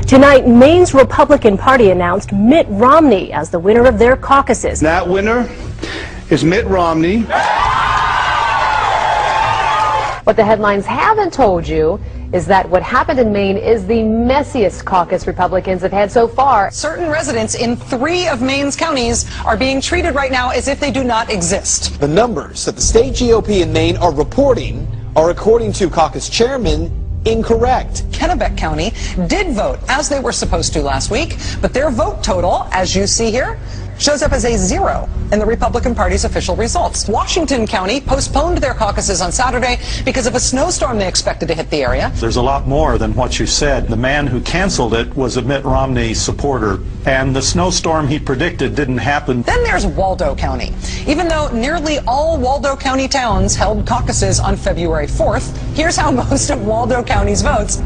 Tonight, Maine's Republican Party announced Mitt Romney as the winner of their caucuses. That winner is Mitt Romney. What the headlines haven't told you is that what happened in Maine is the messiest caucus Republicans have had so far. Certain residents in 3 of Maine's counties are being treated right now as if they do not exist. The numbers that the state GOP in Maine are reporting are, according to caucus chairman, incorrect. Kennebec County did vote as they were supposed to last week, but their vote total, as you see here, shows up as a 0 in the Republican Party's official results. Washington County postponed their caucuses on Saturday because of a snowstorm they expected to hit the area. There's a lot more than what you said. The man who canceled it was a Mitt Romney supporter, and the snowstorm he predicted didn't happen. Then there's Waldo County. Even though nearly all Waldo County towns held caucuses on February 4th, here's how most of Waldo County's votes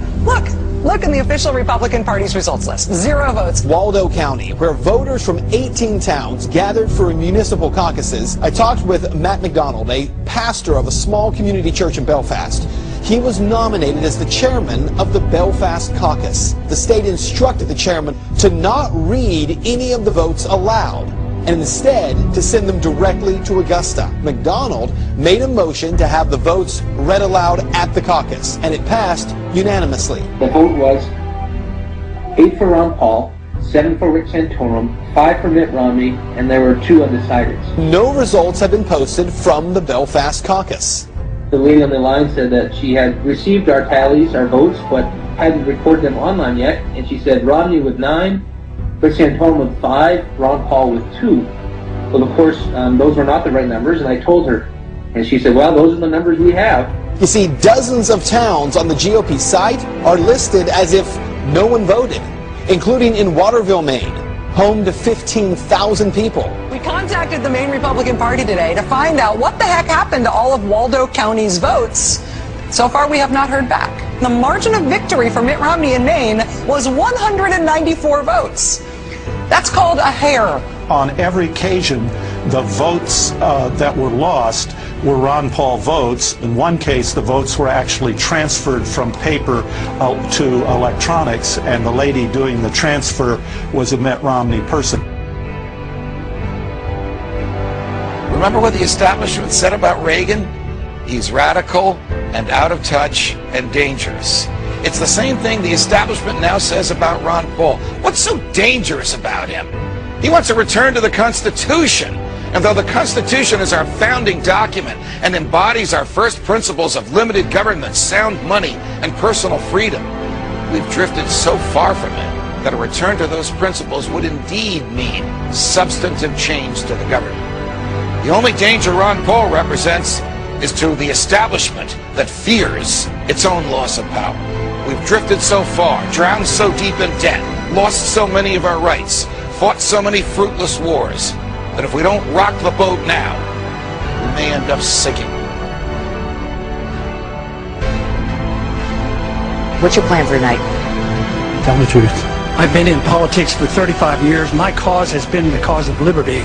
look in the official Republican Party's results list. 0 votes. Waldo County, where voters from 18 towns gathered for municipal caucuses. I talked with Matt McDonald, a pastor of a small community church in Belfast. He was nominated as the chairman of the Belfast caucus. The state instructed the chairman to not read any of the votes aloud, and instead to send them directly to Augusta. McDonald made a motion to have the votes read aloud at the caucus, and it passed unanimously. The vote was 8 for Ron Paul, 7 for Rick Santorum, 5 for Mitt Romney, and there were 2 undecideds. No results have been posted from the Belfast caucus. The lady on the line said that she had received our tallies, our votes, but hadn't recorded them online yet, and she said Romney with 9, Rick Santorum with 5, Ron Paul with 2. Well, of course, those were not the right numbers, and I told her. And she said, well, those are the numbers we have. You see, dozens of towns on the GOP site are listed as if no one voted, including in Waterville, Maine, home to 15,000 people. We contacted the Maine Republican Party today to find out what the heck happened to all of Waldo County's votes. So far, we have not heard back. The margin of victory for Mitt Romney in Maine was 194 votes. That's called a hair. On every occasion, the votes that were lost were Ron Paul votes. In one case, the votes were actually transferred from paper to electronics, and the lady doing the transfer was a Mitt Romney person. Remember what the establishment said about Reagan? He's radical and out of touch and dangerous. It's the same thing the establishment now says about Ron Paul. What's so dangerous about him? He wants a return to the Constitution. And though the Constitution is our founding document and embodies our first principles of limited government, sound money, and personal freedom, we've drifted so far from it that a return to those principles would indeed mean substantive change to the government. The only danger Ron Paul represents is to the establishment that fears its own loss of power. We've drifted so far, drowned so deep in debt, lost so many of our rights, fought so many fruitless wars, that if we don't rock the boat now, we may end up sinking. What's your plan for tonight? Tell the truth. I've been in politics for 35 years. My cause has been the cause of liberty.